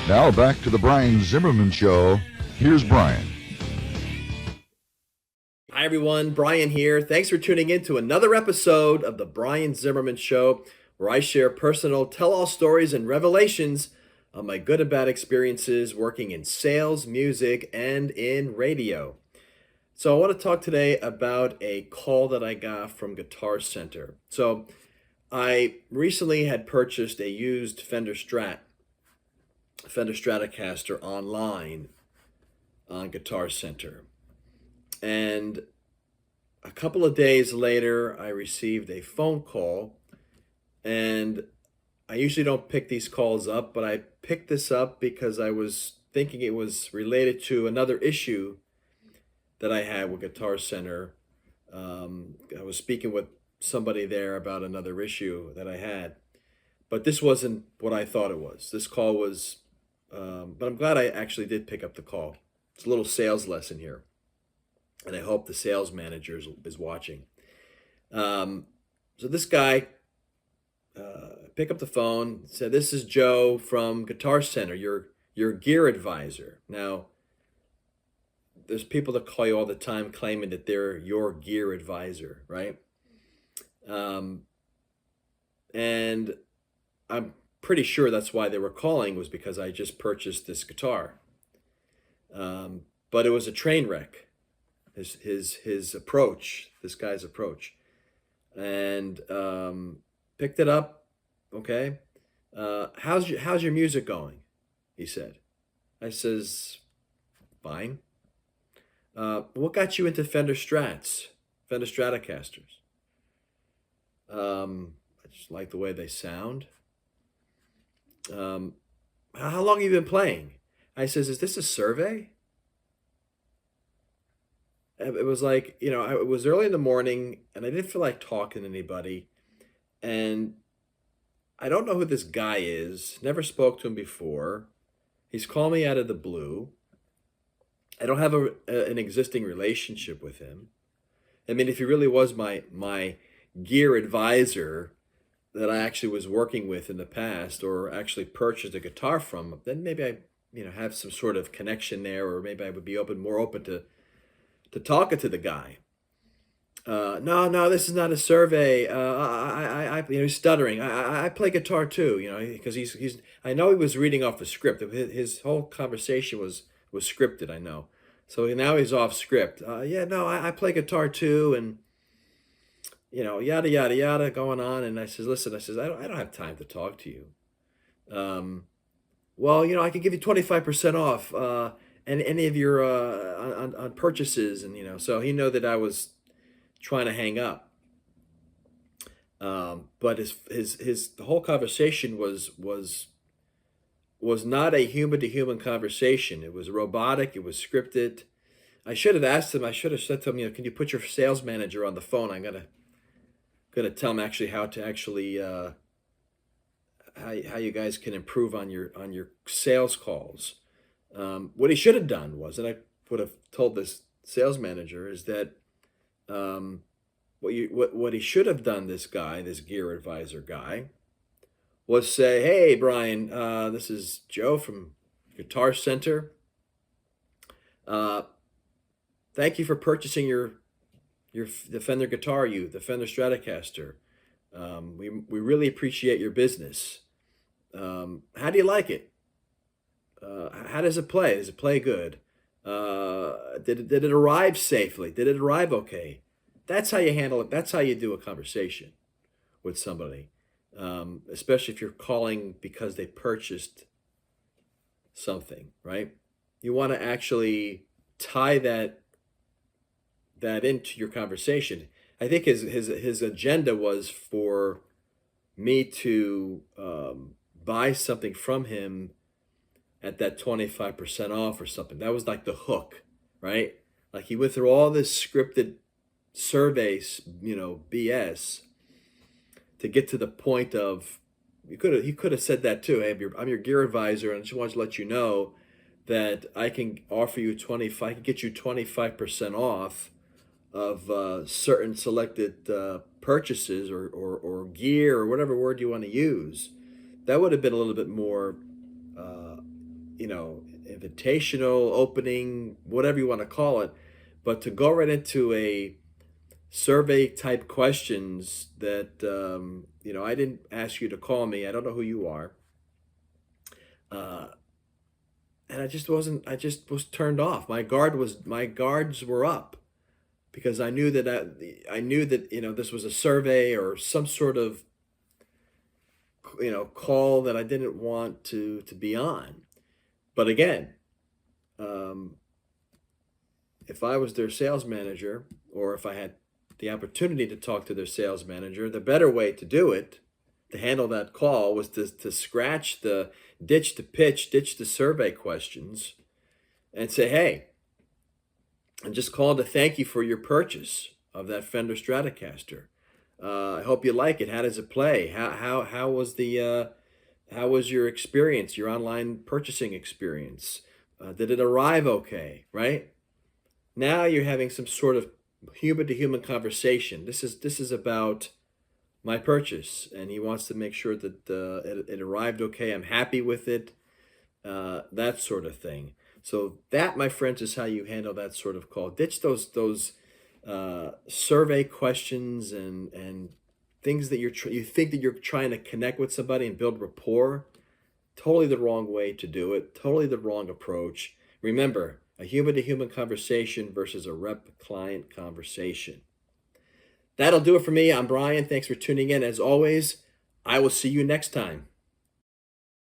Now back to the Brian Zimmerman Show. Here's Brian. Hi, everyone. Brian here. Thanks for tuning in to another episode of The Brian Zimmerman Show, where I share personal tell all stories and revelations of my good and bad experiences working in sales, music, and in radio. So, I want to talk today about a call that I got from Guitar Center. So, I recently had purchased a used Fender Stratocaster online on Guitar Center. And a couple of days later, I received a phone call, and I usually don't pick these calls up, but I picked this up because I was thinking it was related to another issue that I had with Guitar Center. I was speaking with somebody there about another issue that I had, but this wasn't what I thought it was. This call was, but I'm glad I actually did pick up the call. It's a little sales lesson here, and I hope the sales manager is watching. So this guy picked up the phone, said, "This is Joe from Guitar Center, your gear advisor." Now, there's people that call you all the time claiming that they're your gear advisor, right? And I'm pretty sure that's why they were calling, was because I just purchased this guitar. But it was a train wreck. His approach, this guy's approach, and picked it up. Okay, how's your music going? He said. I says, fine. What got you into Fender Stratocasters? I just like the way they sound. How long have you been playing? I says, is this a survey? It was like, it was early in the morning and I didn't feel like talking to anybody. And I don't know who this guy is. Never spoke to him before. He's calling me out of the blue. I don't have an existing relationship with him. I mean, if he really was my gear advisor that I actually was working with in the past, or actually purchased a guitar from, then maybe I, have some sort of connection there, or maybe I would be more open to talking to the guy. No, this is not a survey. He's stuttering. I play guitar too, because he's. I know he was reading off a script. His whole conversation was scripted. I know. So now he's off script. Yeah, no, I play guitar too, and yada yada yada going on. And I says, listen, I don't have time to talk to you. Well, I can give you 25% off. And any of your on purchases, and so he knew that I was trying to hang up. But the whole conversation was not a human to human conversation. It was robotic. It was scripted. I should have asked him. I should have said to him, can you put your sales manager on the phone? I'm gonna tell him actually how to actually how you guys can improve on your sales calls. What he should have done was, and I would have told this sales manager, is that what he should have done, this gear advisor guy, was say, "Hey, Brian, this is Joe from Guitar Center. Thank you for purchasing the Fender guitar, the Fender Stratocaster. We really appreciate your business. How do you like it? How does it play? Does it play good? Did it arrive safely? Did it arrive okay?" That's how you handle it. That's how you do a conversation with somebody, especially if you're calling because they purchased something, right? You want to actually tie that into your conversation. I think his agenda was for me to buy something from him at that 25% off or something. That was like the hook, right? Like he went through all this scripted surveys, BS, to get to the point of, he could have said that too. Hey, I'm your gear advisor, and I just want to let you know that I can offer you I can get you 25% off of certain selected purchases or gear or whatever word you want to use. That would have been a little bit more invitational opening, whatever you want to call it, but to go right into a survey type questions that, I didn't ask you to call me. I don't know who you are. Uh, and I just was turned off. My guards were up because I knew that, this was a survey or some sort of, call that I didn't want to be on. But again, um, if I was their sales manager, or if I had the opportunity to talk to their sales manager, the better way to do it, to handle that call, was to scratch the ditch the pitch, ditch the survey questions, and say, hey, and just call to thank you for your purchase of that Fender Stratocaster. I hope you like it. How does it play? How was your experience, your online purchasing experience? Did it arrive okay? Right now, you're having some sort of human to human conversation. This is about my purchase, and he wants to make sure that it arrived okay. I'm happy with it. That sort of thing. So that, my friends, is how you handle that sort of call. Ditch those survey questions and things that you think that you're trying to connect with somebody and build rapport. Totally the wrong way to do it. Totally the wrong approach. Remember, a human to human conversation versus a rep client conversation. That'll do it for me. I'm Brian. Thanks for tuning in. As always, I will see you next time.